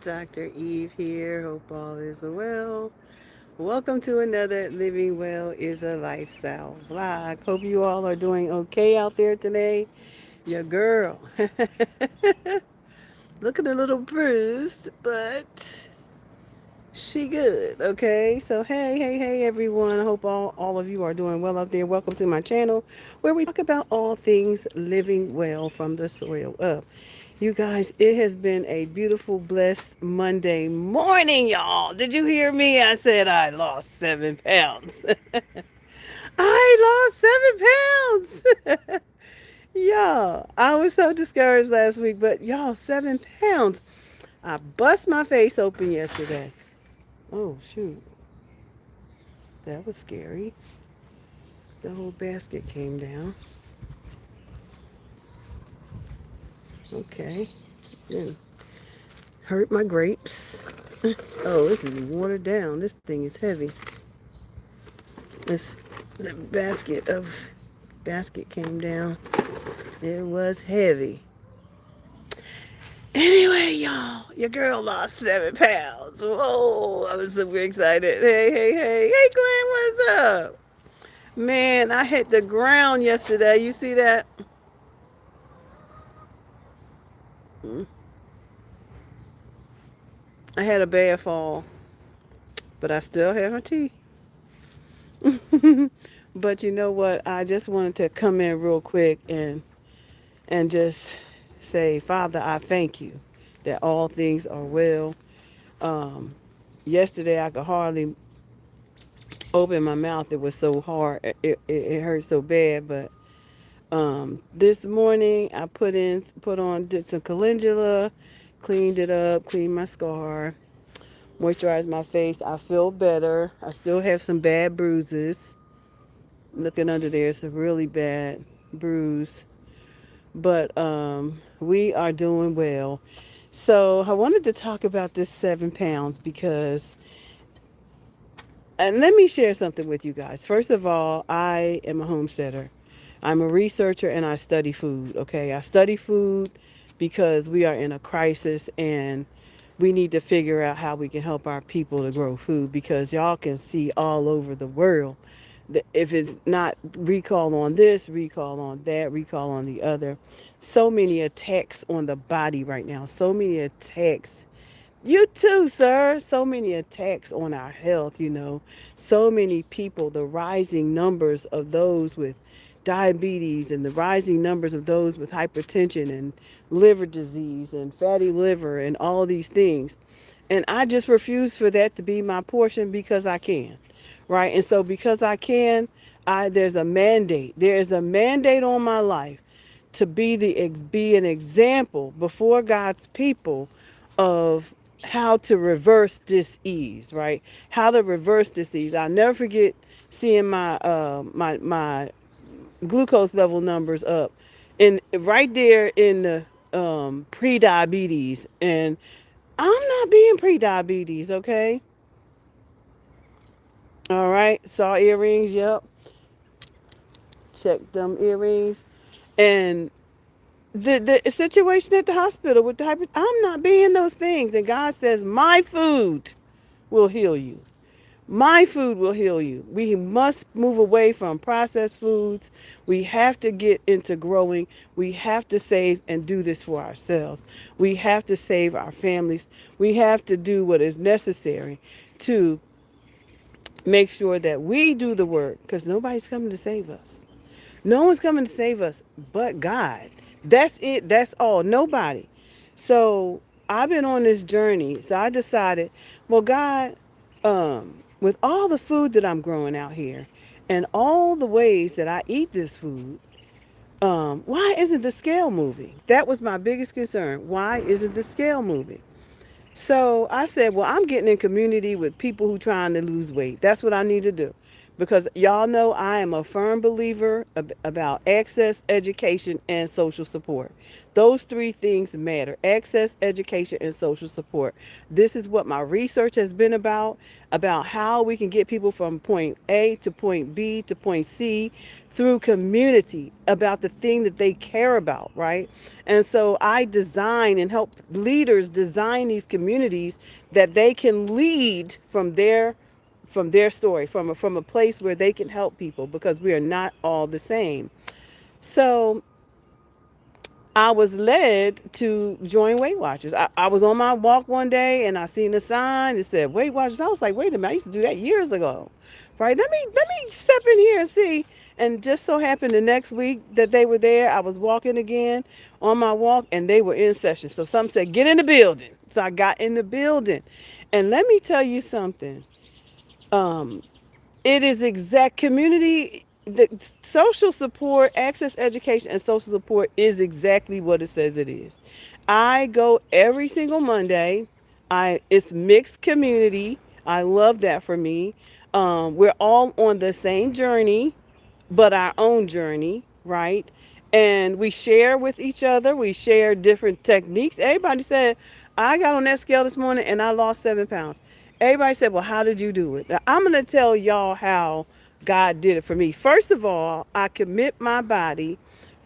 Dr. Eve here. Hope all is well. Welcome to another Living Well is a Lifestyle vlog. Hope you all are doing okay out there today. Your girl. Looking a little bruised, but she good, okay? So hey everyone. I hope all of you are doing well out there. Welcome to my channel where we talk about all things living well from the soil up. You guys, it has been a beautiful, blessed Monday morning, y'all. Did you hear me? I said I lost 7 pounds. I lost 7 pounds. Y'all, I was so discouraged last week, but y'all, 7 pounds. I bust my face open yesterday. Oh, shoot. That was scary. The whole basket came down. Okay. Then hurt my grapes. Oh, this is watered down. This thing is heavy. This the basket came down. It was heavy. Anyway, y'all, your girl lost 7 pounds. Whoa, I was super excited. Hey, Glenn, what's up? Man, I hit the ground yesterday. You see that? Mm. I had a bad fall, but I still have my teeth. But you know what? I just wanted to come in real quick and just say, Father, I thank you that all things are well. Um, Yesterday I could hardly open my mouth. It was so hard. It hurt so bad. But this morning I did some calendula, cleaned it up, cleaned my scar, moisturized my face. I feel better. I still have some bad bruises. Looking under there, it's a really bad bruise. But we are doing well. So I wanted to talk about this 7 pounds because, and let me share something with you guys. First of all, I am a homesteader. I'm a researcher and I study food. Okay, I study food because we are in a crisis and we need to figure out how we can help our people to grow food because y'all can see all over the world that if it's not recall on this, recall on that, recall on the other. So many attacks on the body right now. So many attacks. You too, sir. So many attacks on our health, you know. So many people, the rising numbers of those with diabetes and the rising numbers of those with hypertension and liver disease and fatty liver and all these things. And I just refuse for that to be my portion because I can. Right? And so because I can, there's a mandate. There is a mandate on my life to be an example before God's people of how to reverse disease, right? How to reverse disease. I'll never forget seeing my glucose level numbers up, and right there in the pre-diabetes, and I'm not being pre-diabetes, okay? All right, saw earrings, yep. Check them earrings, and the situation at the hospital with the hyper, I'm not being those things, and God says my food will heal you. My food will heal you. We must move away from processed foods. We have to get into growing. We have to save and do this for ourselves. We have to save our families. We have to do what is necessary to make sure that we do the work because nobody's coming to save us. No one's coming to save us but God. That's it. That's all. Nobody. So I've been on this journey. So I decided, well, God, with all the food that I'm growing out here and all the ways that I eat this food, why isn't the scale moving? That was my biggest concern. Why isn't the scale moving? So I said, well, I'm getting in community with people who trying to lose weight. That's what I need to do. because y'all know I am a firm believer about access, education, and social support. Those three things matter: access, education, and social support. This is what my research has been about how we can get people from point A to point B to point C through community, about the thing that they care about, right? And so I design and help leaders design these communities that they can lead from their story, from a place where they can help people, because we are not all the same. So I was led to join Weight Watchers. I was on my walk one day and I seen a sign that said Weight Watchers. I was like, wait a minute, I used to do that years ago. Right? Let me step in here and see. And just so happened the next week that they were there, I was walking again on my walk and they were in session. So some said, get in the building. So I got in the building. And let me tell you something. Um, it is exact community, the social support, access, education, and social support is exactly what it says it is. I go every single Monday. It's mixed community. I love that for me. We're all on the same journey, but our own journey, right? And we share with each other. We share different techniques. Everybody said, I got on that scale this morning and I lost 7 pounds. Everybody said, well, how did you do it? Now, I'm going to tell y'all how God did it for me. First of all, I commit my body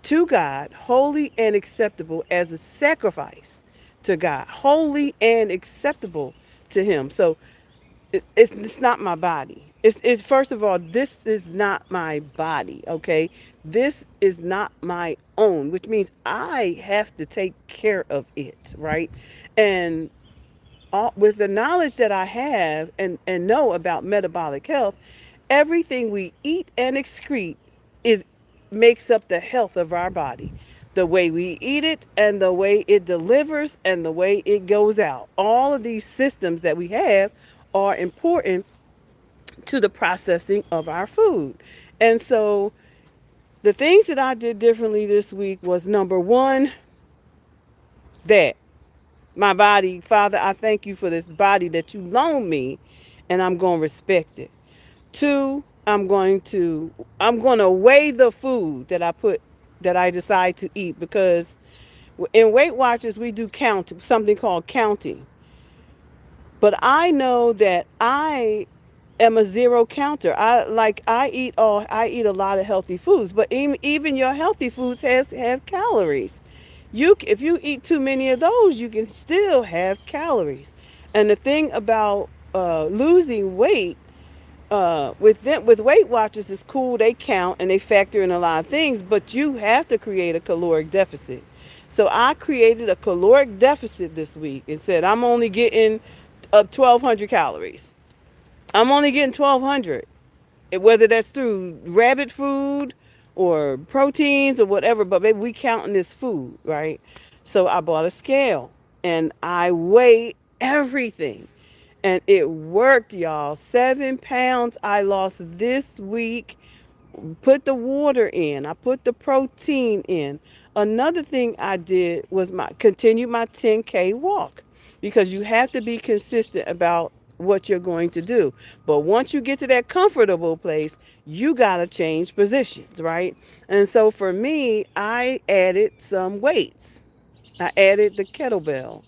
to God, holy and acceptable, as a sacrifice to God, holy and acceptable to Him. So it's not my body. It's first of all, this is not my body, okay? This is not my own, which means I have to take care of it, right? And with the knowledge that I have and know about metabolic health, everything we eat and excrete is makes up the health of our body. The way we eat it and the way it delivers and the way it goes out. All of these systems that we have are important to the processing of our food. And so the things that I did differently this week was, number one, that my body, Father, I thank you for this body that you loaned me, and I'm going to respect it. Two, I'm going to weigh the food that I decide to eat, because in Weight Watchers we do something called counting. But I know that I am a zero counter. I eat a lot of healthy foods, but even your healthy foods have calories. If you eat too many of those, you can still have calories. And the thing about losing weight, with Weight Watchers, is cool. They count and they factor in a lot of things, but you have to create a caloric deficit. So I created a caloric deficit this week and said I'm only getting 1,200 calories. I'm only getting 1,200, whether that's through rabbit food or proteins or whatever. But maybe we counting this food, right? So I bought a scale and I weigh everything, and it worked, y'all. 7 pounds I lost this week. Put the water in. I put the protein in. Another thing I did was continue my 10K walk, because you have to be consistent about what you're going to do. But once you get to that comfortable place, you got to change positions, right? And so for me, I added some weights. I added the kettlebell.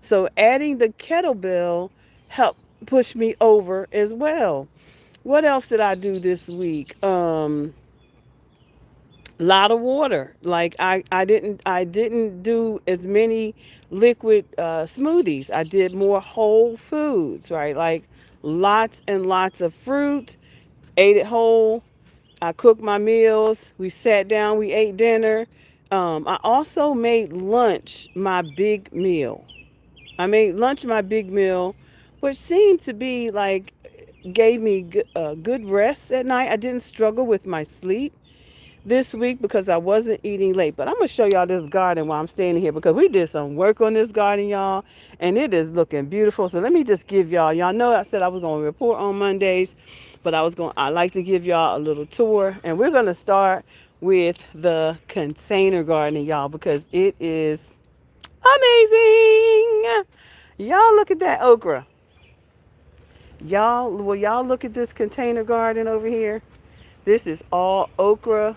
So adding the kettlebell helped push me over as well. What else did I do this week? Lot of water. Like I didn't do as many liquid smoothies. I did more whole foods, right? Like lots and lots of fruit. Ate it whole. I cooked my meals. We sat down. We ate dinner. I also made lunch my big meal. I made lunch my big meal, which seemed to be like gave me good rest at night. I didn't struggle with my sleep this week because I wasn't eating late. But I'm going to show y'all this garden while I'm standing here, because we did some work on this garden, y'all, and it is looking beautiful. So let me just give y'all know I said I was going to report on Mondays, but I like to give y'all a little tour, and we're going to start with the container gardening, y'all, because it is amazing. Y'all look at that okra. Y'all, will y'all look at this container garden over here? This is all okra,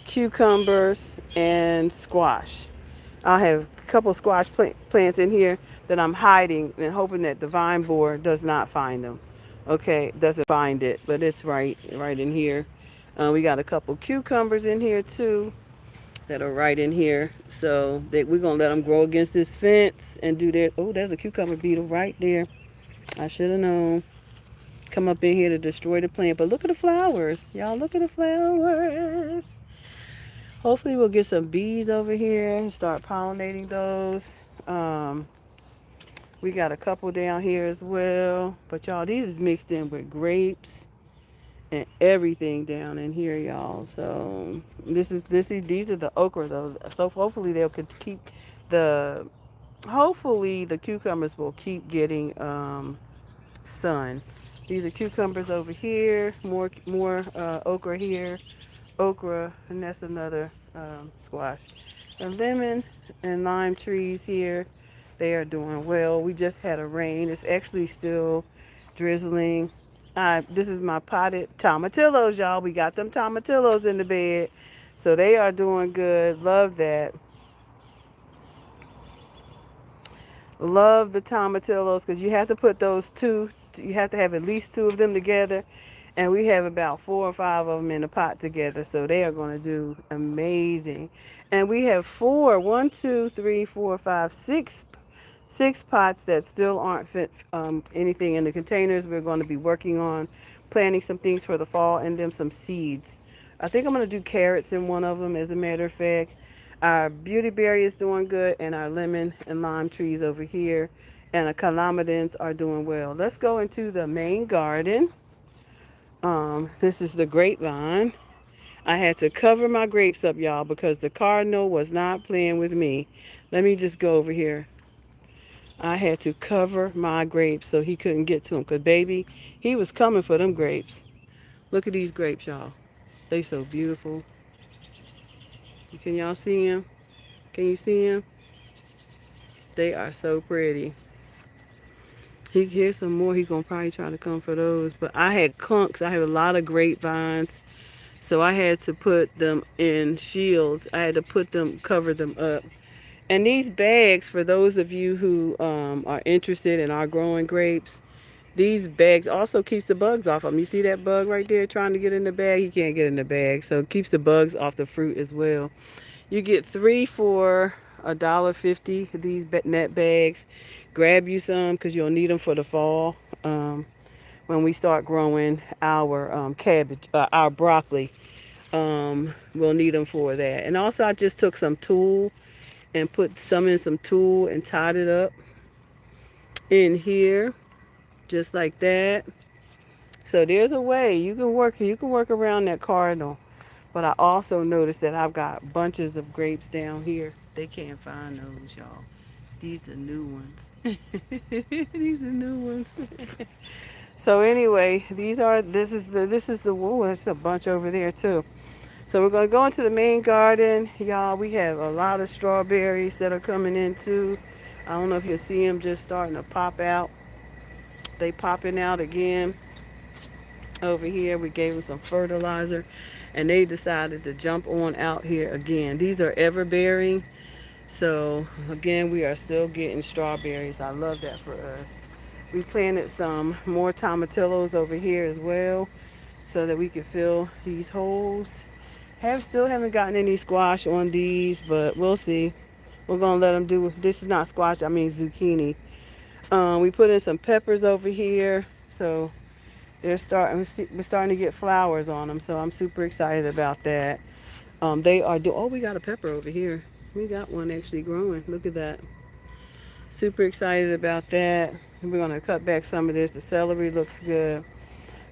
cucumbers, and squash. I have a couple squash plants in here that I'm hiding and hoping that the vine borer does not find them. Okay, doesn't find it, but it's right in here. We got a couple cucumbers in here too that are right in here. So we're gonna let them grow against this fence and do their. Oh, there's a cucumber beetle right there. I should have known. Come up in here to destroy the plant. But look at the flowers, y'all. Look at the flowers. Hopefully we'll get some bees over here and start pollinating those. We got a couple down here as well. But y'all, these is mixed in with grapes and everything down in here, y'all. So these are the okra though. So hopefully they'll could keep the hopefully the cucumbers will keep getting sun. These are cucumbers over here. More okra here. Okra, and that's another squash. The lemon and lime trees here, they are doing well. We just had a rain. It's actually still drizzling. This is my potted tomatillos, y'all. We got them tomatillos in the bed. So they are doing good. Love that. Love the tomatillos because you have to put those two, you have to have at least two of them together. And we have about 4 or 5 of them in a pot together. So they are going to do amazing. And we have one, two, three, four, five, six pots that still aren't fit anything in the containers. We're going to be working on planting some things for the fall and then some seeds. I think I'm going to do carrots in one of them, as a matter of fact. Our beauty berry is doing good, and our lemon and lime trees over here and our calamadins are doing well. Let's go into the main garden. This is the grapevine. I had to cover my grapes up, y'all, because the cardinal was not playing with me. Let me just go over here. I had to cover my grapes so he couldn't get to them. Because, baby, he was coming for them grapes. Look at these grapes, y'all. They so beautiful. Can y'all see them? Can you see them? They are so pretty. Here's some more. He's going to probably try to come for those. But I had clunks. I have a lot of grapevines. So I had to put them in shields. I had to cover them up. And these bags, for those of you who are interested and are growing grapes, these bags also keeps the bugs off them. You see that bug right there trying to get in the bag? He can't get in the bag. So it keeps the bugs off the fruit as well. You get 3 for $1.50. These net bags. Grab you some because you'll need them for the fall. When we start growing our cabbage, our broccoli, we'll need them for that. And also, I just took some tulle and put some in some tulle and tied it up in here, just like that. So there's a way you can work. You can work around that cardinal. But I also noticed that I've got bunches of grapes down here. They can't find those, y'all. These are new ones. These are new ones. So anyway, this is the whoa, there's a bunch over there too. So we're gonna go into the main garden, y'all. We have a lot of strawberries that are coming in too. I don't know if you'll see them just starting to pop out. They popping out again. Over here, we gave them some fertilizer, and they decided to jump on out here again. These are ever bearing, so again, we are still getting strawberries. I love that for us. We planted some more tomatillos over here as well, so that we could fill these holes. Still haven't gotten any squash on these, but we'll see. We're gonna let them do. This is not squash. I mean zucchini. We put in some peppers over here, so we're starting to get flowers on them. So I'm super excited about that. They are do. Oh, we got a pepper over here. We got one actually growing. Look at that. Super excited about that. We're gonna cut back some of this. The celery looks good.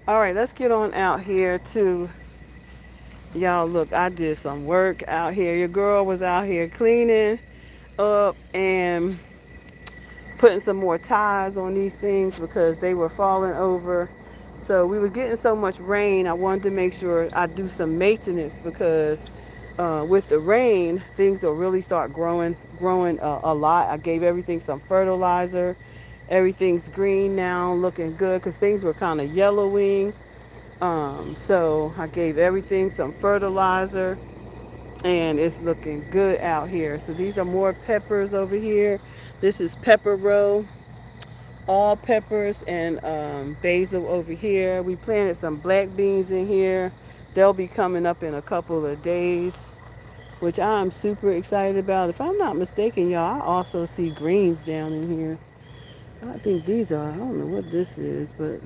All right, let's get on out here to y'all. Look, I did some work out here. Your girl was out here cleaning up and putting some more ties on these things because they were falling over. So we were getting so much rain. I wanted to make sure I do some maintenance because with the rain, things will really start growing a lot. I gave everything some fertilizer Everything's green now, looking good because things were kind of yellowing. So I gave everything some fertilizer and it's looking good out here. So these are more peppers over here. This is pepper row, all peppers and basil over here. We planted some black beans in here. They'll be coming up in a couple of days, which I'm super excited about. If I'm not mistaken, y'all, I also see greens down in here. I think these are, I don't know what this is, but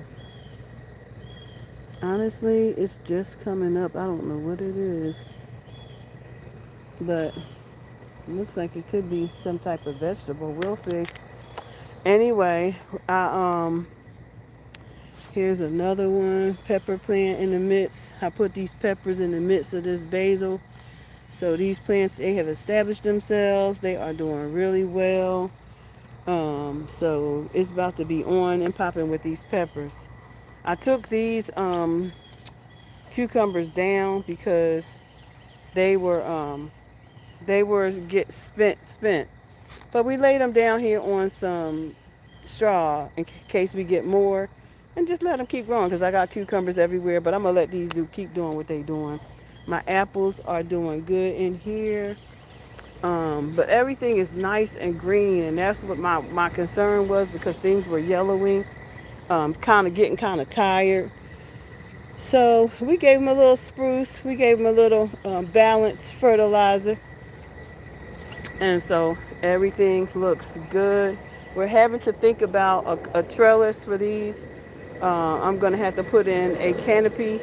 honestly, it's just coming up. I don't know what it is, but it looks like it could be some type of vegetable. We'll see. Anyway, here's another one, pepper plant in the midst. I put these peppers in the midst of this basil. So these plants, they have established themselves. They are doing really well. So it's about to be on and popping with these peppers. I took these cucumbers down because they were get spent. But we laid them down here on some straw in case we get more, and just let them keep growing because I got cucumbers everywhere. But I'm gonna let these keep doing what they doing. My apples are doing good in here. But everything is nice and green, and that's what my concern was because things were yellowing, kind of getting kind of tired. So we gave them a little spruce, we gave them a little balanced fertilizer, and so everything looks good. We're having to think about a trellis for these. I'm going to have to put in a canopy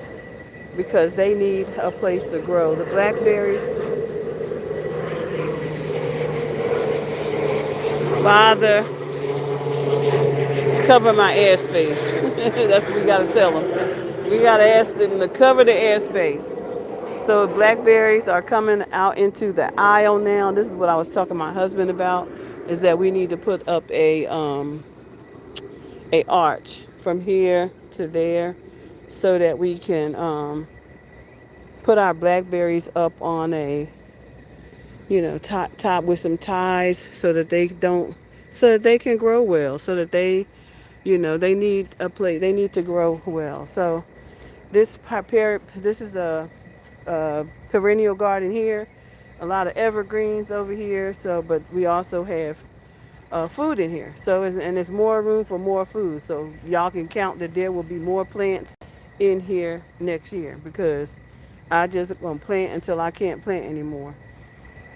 because they need a place to grow. The blackberries, Father, cover my airspace. That's what we got to tell them. We got to ask them to cover the airspace. So blackberries are coming out into the aisle now. This is what I was talking to my husband about, is that we need to put up a arch from here to there so that we can put our blackberries up on a top with some ties so that they don't so that they can grow well, so that they need a place, they need to grow well. So this is a perennial garden here, a lot of evergreens over here. So but we also have food in here. And there's more room for more food. So y'all can count that there will be more plants in here next year because I just gonna plant until I can't plant anymore.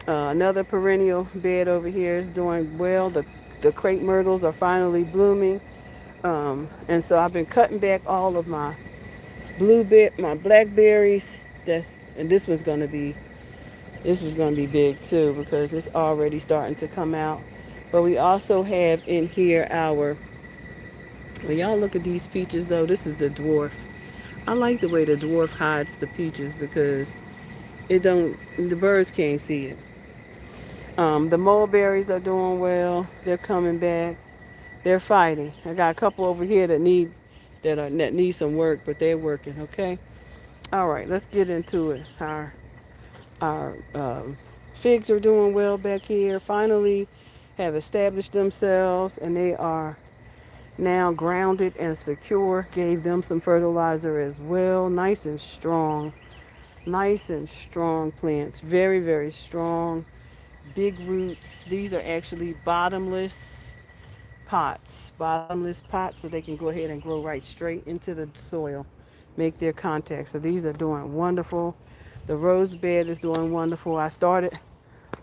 Another perennial bed over here is doing well. The crepe myrtles are finally blooming, and so I've been cutting back all of my blackberries. And this was gonna be big too because it's already starting to come out. But we also have in here our. When y'all look at these peaches though, this is the dwarf. I like the way the dwarf hides the peaches because the birds can't see it. The mulberries are doing well. They're coming back. They're fighting. I got a couple over here that need some work, but they're working. Okay. All right. Let's get into it. Our figs are doing well back here. Finally, have established themselves, and they are now grounded and secure. Gave them some fertilizer as well. Nice and strong. Nice and strong plants. Very, very strong. Big roots. These are actually bottomless pots, so they can go ahead and grow right straight into the soil, make their contact. So these are doing wonderful. The rose bed is doing wonderful. I started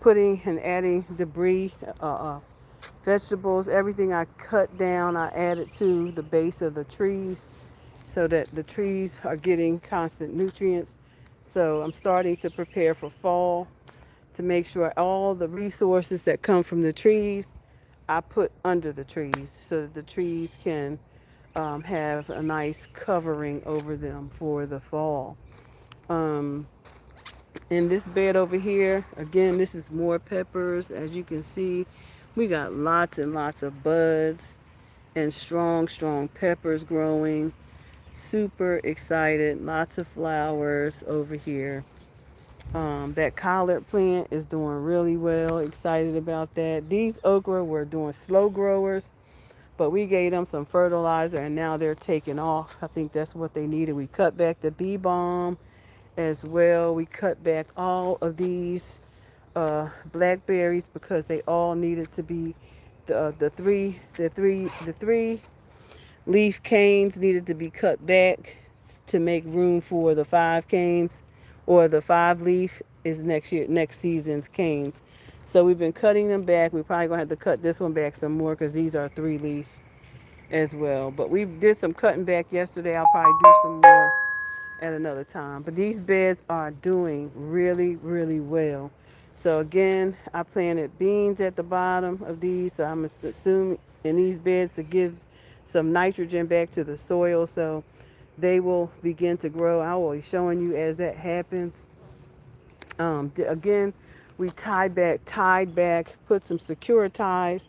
putting and adding debris, vegetables, everything I cut down, I added to the base of the trees so that the trees are getting constant nutrients. So I'm starting to prepare for fall to make sure all the resources that come from the trees I put under the trees so that the trees can have a nice covering over them for the fall. Um, in this bed over here, again, this is more peppers. As you can see, we got lots and lots of buds and strong peppers growing. Super excited. Lots of flowers over here. That collard plant is doing really well. Excited about that. These okra were doing slow growers, But we gave them some fertilizer and now they're taking off. I think that's what they needed. We cut back the bee balm as well. We cut back all of these blackberries because they all needed to be the three leaf canes needed to be cut back to make room for the five canes, or the five leaf is next season's canes. So we've been cutting them back. We're probably gonna have to cut this one back some more because these are three leaf as well. But we did some cutting back yesterday. I'll probably do some more at another time. But these beds are doing really, really well. So again, I planted beans at the bottom of these. So I'm assuming in these beds to give some nitrogen back to the soil so they will begin to grow. I will be showing you as that happens. Again, we tied back, put some secure ties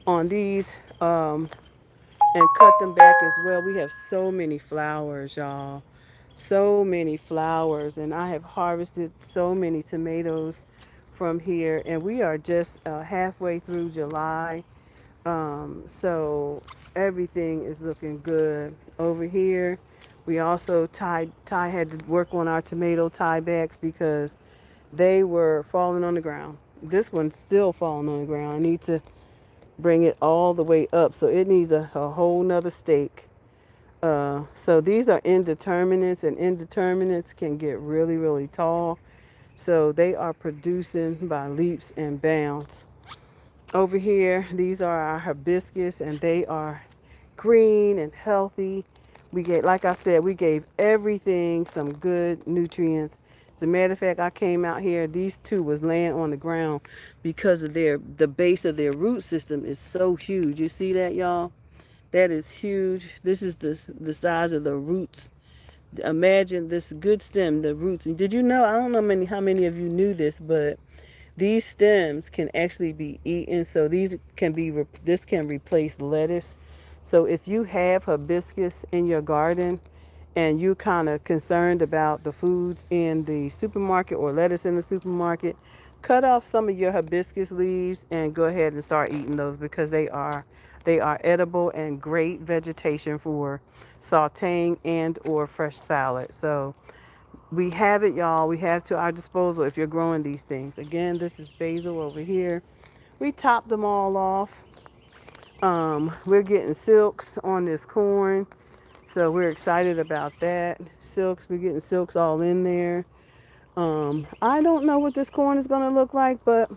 on these, and cut them back as well. We have so many flowers, y'all. So many flowers, and I have harvested so many tomatoes from here, and we are just halfway through July. So everything is looking good over here. We also Ty had to work on our tomato tiebacks because they were falling on the ground. This one's still falling on the ground. I need to bring it all the way up, so it needs a whole nother stake. So these are indeterminates, and indeterminates can get really, really tall. So they are producing by leaps and bounds. Over here, these are our hibiscus, and they are green and healthy. Like I said, we gave everything some good nutrients. As a matter of fact, I came out here, these two was laying on the ground because of the base of their root system is so huge. You see that, y'all? That is huge. This is the size of the roots. Imagine this good stem, the roots. And did you know? I don't know how many of you knew this, but these stems can actually be eaten. So this can replace lettuce. So if you have hibiscus in your garden and you're kind of concerned about the foods in the supermarket or lettuce in the supermarket, cut off some of your hibiscus leaves and go ahead and start eating those because they are edible and great vegetation for sautéing and or fresh salad. So we have it, y'all. We have to our disposal if you're growing these things. Again, this is basil over here. We topped them all off. We're getting silks on this corn. So we're excited about that. Silks, we're getting silks all in there. I don't know what this corn is gonna look like, but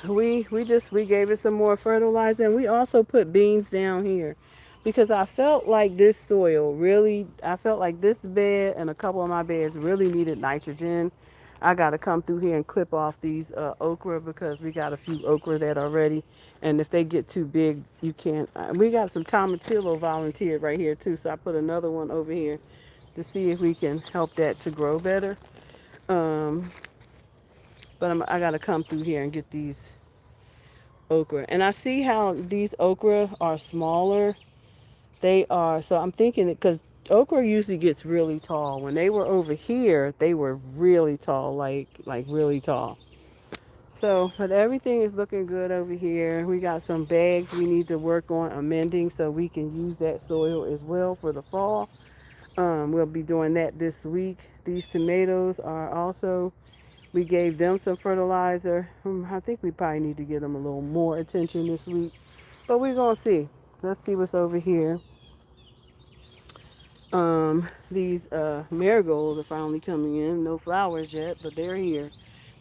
we gave it some more fertilizer, and we also put beans down here because I felt like this bed and a couple of my beds really needed nitrogen. I got to come through here and clip off these okra because we got a few okra that are ready, and if they get too big you can't. We got some tomatillo volunteered right here too, so I put another one over here to see if we can help that to grow better. um, but I got to come through here and get these okra. And I see how these okra are smaller. They are, so I'm thinking it because okra usually gets really tall. When they were over here, they were really tall, like really tall. So, but everything is looking good over here. We got some bags we need to work on amending so we can use that soil as well for the fall. We'll be doing that this week. These tomatoes are also, we gave them some fertilizer. I think we probably need to give them a little more attention this week. But we're going to see. Let's see what's over here. These marigolds are finally coming in. No flowers yet, but they're here.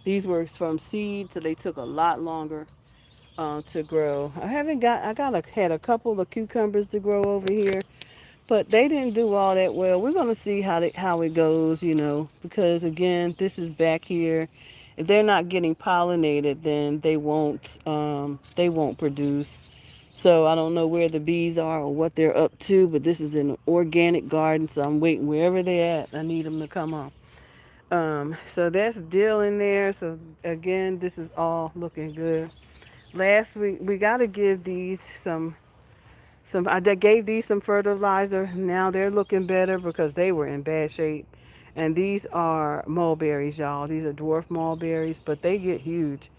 These were from seed, so they took a lot longer to grow. Had a couple of cucumbers to grow over here, but they didn't do all that well. We're gonna see how it goes, because again, this is back here. If they're not getting pollinated, then they won't produce. So I don't know where the bees are or what they're up to, but this is an organic garden, so I'm waiting wherever they're at. I need them to come on. So that's Dill in there. So again, this is all looking good. Last week we got to give these some. I gave these some fertilizer. Now they're looking better because they were in bad shape. And these are mulberries, y'all. These are dwarf mulberries, but they get huge.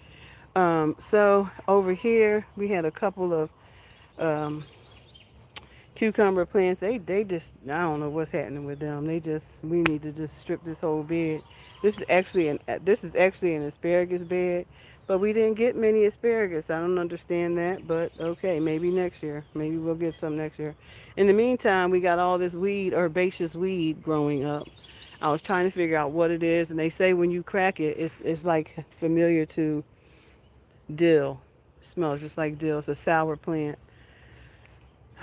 So over here we had a couple of Um, Cucumber plants, they just, I don't know what's happening with them. They just, we need to just strip this whole bed. This is actually an asparagus bed, but we didn't get many asparagus. I don't understand that, but okay, maybe next year. Maybe we'll get some next year. In the meantime, we got all this weed, herbaceous weed growing up. I was trying to figure out what it is, and they say when you crack it, it's like familiar to dill. It smells just like dill. It's a sour plant.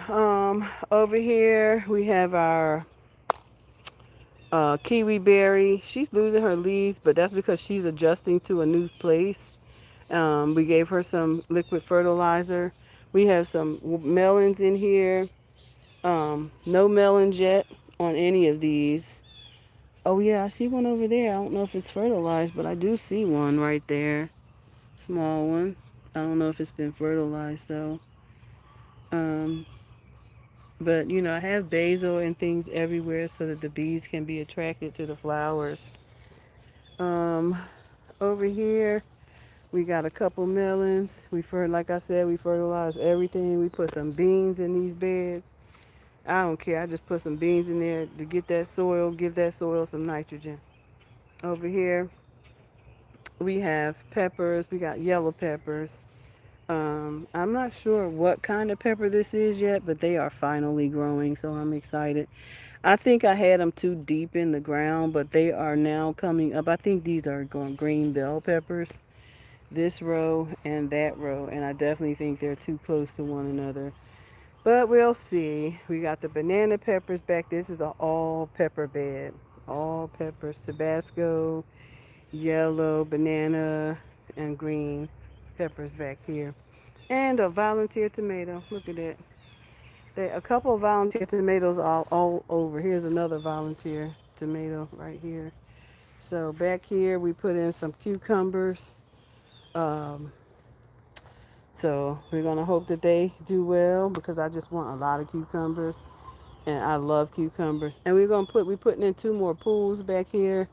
Over here we have our kiwi berry. She's losing her leaves, but that's because she's adjusting to a new place. We gave her some liquid fertilizer. We have some melons in here. No melons yet on any of these. Oh yeah, I see one over there. I don't know if it's fertilized, but I do see one right there. Small one. I don't know if it's been fertilized though. Um, but I have basil and things everywhere so that the bees can be attracted to the flowers. Um, Over here we got a couple melons. Like I said, we fertilize everything. We put some beans in these beds. I don't care. I just put some beans in there to get that soil, give that soil some nitrogen. Over here we have peppers. We got yellow peppers. I'm not sure what kind of pepper this is yet, but they are finally growing, so I'm excited. I think I had them too deep in the ground, but they are now coming up. I think these are going green bell peppers, this row and that row, and I definitely think they're too close to one another. But we'll see. We got the banana peppers back. This is an all pepper bed. All peppers, Tabasco, yellow, banana, and green peppers back here. And a volunteer tomato. Look at that. A couple of volunteer tomatoes all over. Here's another volunteer tomato right here. So back here we put in some cucumbers. Um, so we're gonna hope that they do well because I just want a lot of cucumbers and I love cucumbers. And we putting in two more pools back here,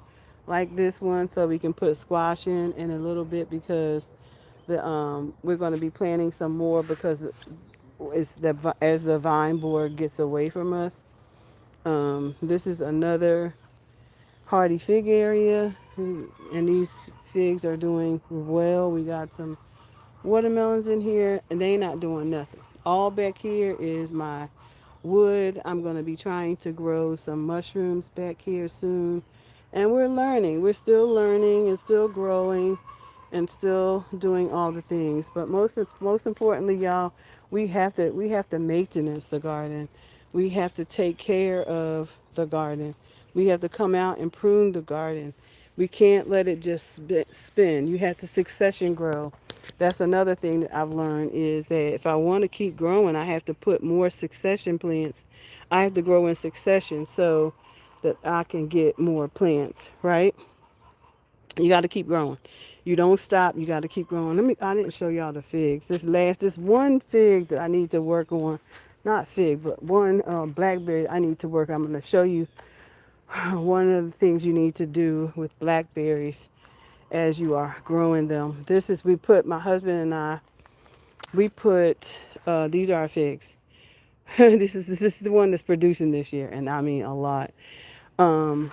like this one, so we can put squash in a little bit because we're gonna be planting some more because as the vine board gets away from us. This is another hardy fig area, and these figs are doing well. We got some watermelons in here, and they not doing nothing. All back here is my wood. I'm going to be trying to grow some mushrooms back here soon. And we're learning. We're still learning and still growing and still doing all the things. But most importantly, y'all, we have to maintenance the garden. We have to take care of the garden. We have to come out and prune the garden. We can't let it just spin. You have to succession grow. That's another thing that I've learned is that if I want to keep growing, I have to put more succession plants. I have to grow in succession so that I can get more plants, right? You got to keep growing. You don't stop. You got to keep growing. I didn't show y'all the figs. This one fig that I need to work on, not fig, but one blackberry I need to work on. I'm going to show you one of the things you need to do with blackberries as you are growing them. My husband and I, we put, these are our figs. This is the one that's producing this year, and I mean a lot.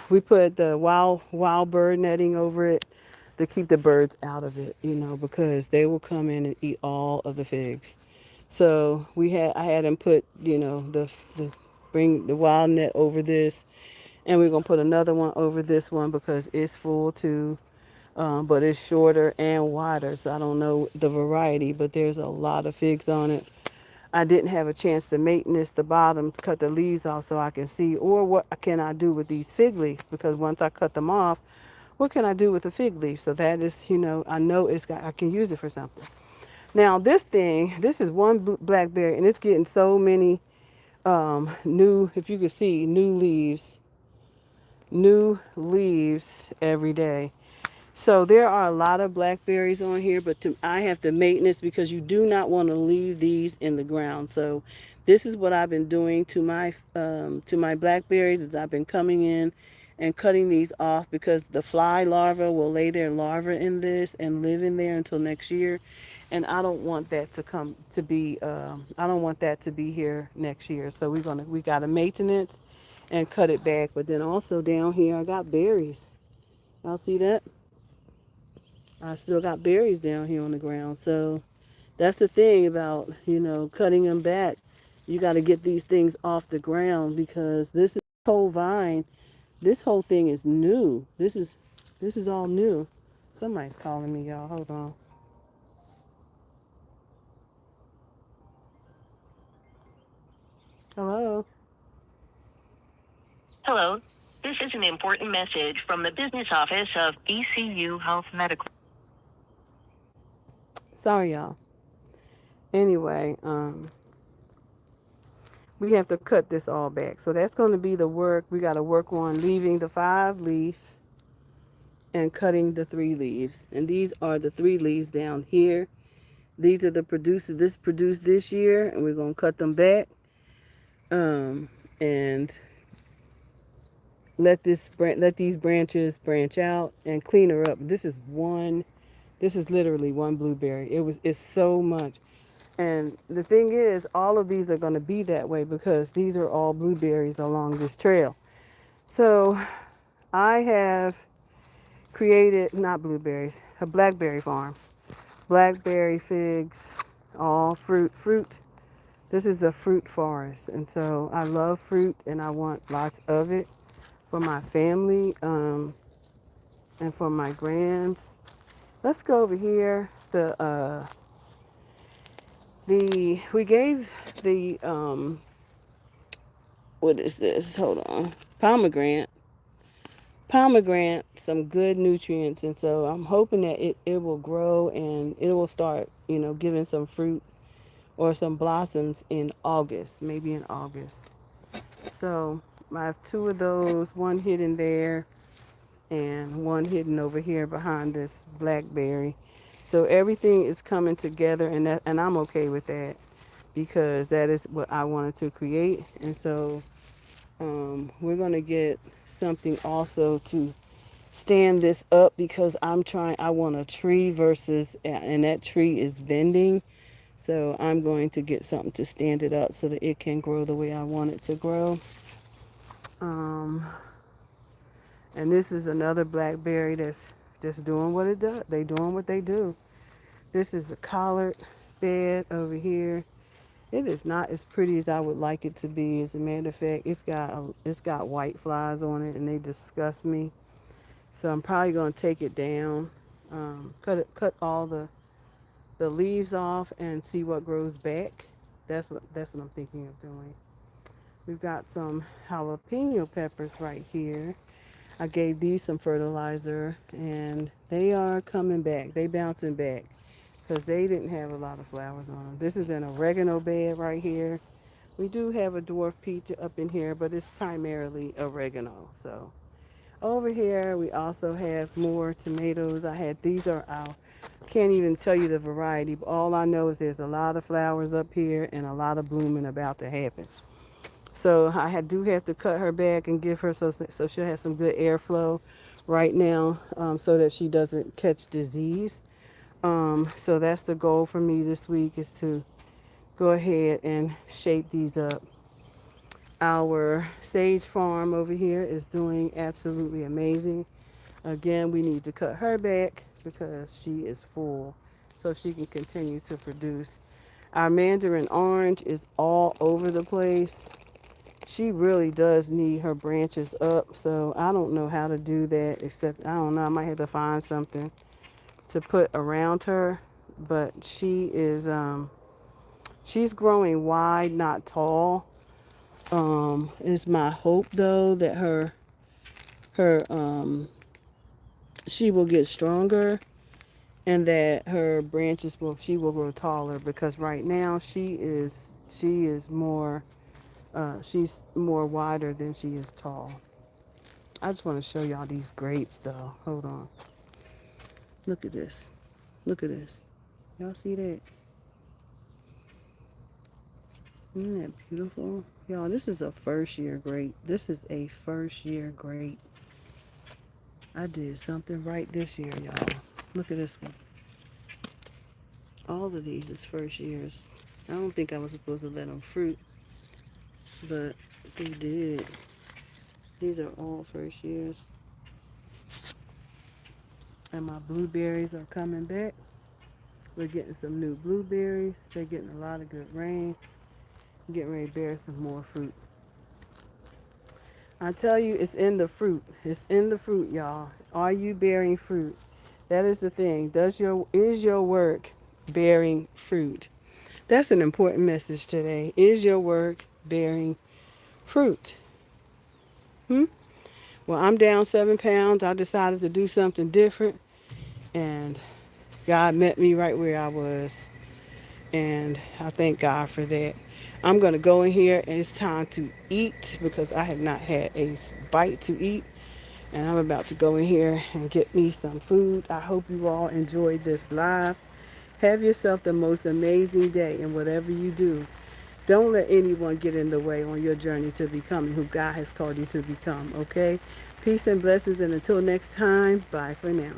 We put the wild bird netting over it to keep the birds out of it, because they will come in and eat all of the figs. So I had him put, the bring the wild net over this, and we're gonna put another one over this one because it's full too. But it's shorter and wider, so I don't know the variety, but there's a lot of figs on it. I didn't have a chance to maintenance the bottom, cut the leaves off so I can see, or what can I do with these fig leaves? Because once I cut them off, what can I do with the fig leaf? So that is, I know I can use it for something. Now this is one blackberry, and it's getting so many new, if you could see, new leaves every day. So there are a lot of blackberries on here, but I have to maintenance because you do not want to leave these in the ground. So this is what I've been doing to my blackberries is I've been coming in and cutting these off because the fly larvae will lay their larvae in this and live in there until next year. and I don't want that to come to be. I don't want that to be here next year. So we got to maintenance and cut it back. But then also down here, I got berries. Y'all see that? I still got berries down here on the ground. So that's the thing about cutting them back. You got to get these things off the ground because this whole vine, this whole thing is new. This is all new. Somebody's calling me, y'all. Hold on. Hello. Hello. This is an important message from the business office of ECU Health Medical. Sorry, y'all. Anyway, we have to cut this all back. So that's going to be the work. We got to work on leaving the 5 leaf and cutting the 3 leaves. And these are the 3 leaves down here. These are the producers. This produced this year, and we're going to cut them back. And let these branches branch out and clean her up. This is one. This is literally one blueberry. It's so much. And the thing is, all of these are going to be that way because these are all blueberries along this trail. So I have created, not blueberries, a blackberry farm. Blackberry, figs, all fruit. This is a fruit forest. And so I love fruit and I want lots of it for my family and for my grands. Let's go over here. We gave the what is this? Hold on. Pomegranate some good nutrients, and so I'm hoping that it will grow and it will start giving some fruit or some blossoms in August, maybe in August. So I have 2 of those, one hidden there and one hidden over here behind this blackberry. So everything is coming together, and I'm okay with that because that is what I wanted to create. And so we're gonna get something also to stand this up because I want a tree versus, and that tree is bending. So I'm going to get something to stand it up so that it can grow the way I want it to grow. Um, and this is another blackberry that's just doing what it does. They doing what they do. This is a collard bed over here. It is not as pretty as I would like it to be. As a matter of fact, it's got white flies on it, and they disgust me. So I'm probably gonna take it down, cut all the leaves off, and see what grows back. That's what I'm thinking of doing. We've got some jalapeno peppers right here. I gave these some fertilizer, and they are coming back. They bouncing back because they didn't have a lot of flowers on them. This is an oregano bed right here. We do have a dwarf peach up in here, but it's primarily oregano. So over here, we also have more tomatoes. These are our, can't even tell you the variety, but all I know is there's a lot of flowers up here and a lot of blooming about to happen. So do have to cut her back and give her so she'll have some good airflow right now, so that she doesn't catch disease. So that's the goal for me this week is to go ahead and shape these up. Our sage farm over here is doing absolutely amazing. Again, we need to cut her back because she is full so she can continue to produce. Our mandarin orange is all over the place. She really does need her branches up, so I don't know how to do that except I don't know, I might have to find something to put around her, but she's growing wide, not tall. It's my hope though that her she will get stronger and that her branches she will grow taller because right now she is more she's more wider than she is tall. I just want to show y'all these grapes though. Hold on. Look at this. Look at this. Y'all see that? Isn't that beautiful? Y'all, this is a first year grape. This is a first year grape. I did something right this year, y'all. Look at this one. All of these is first years. I don't think I was supposed to let them fruit, but they did. These are all first years. And my blueberries are coming back. We're getting some new blueberries. They're getting a lot of good rain. Getting ready to bear some more fruit. I tell you, it's in the fruit. It's in the fruit, y'all. Are you bearing fruit? That is the thing. Is your work bearing fruit? That's an important message today. Is your work bearing fruit? Hmm? Well, I'm down 7 pounds. I decided to do something different, and God met me right where I was, and I thank God for that. I'm going to go in here, and it's time to eat because I have not had a bite to eat, and I'm about to go in here and get me some food. I hope you all enjoyed this live. Have yourself the most amazing day in whatever you do. Don't let anyone get in the way on your journey to becoming who God has called you to become, okay? Peace and blessings, and until next time, bye for now.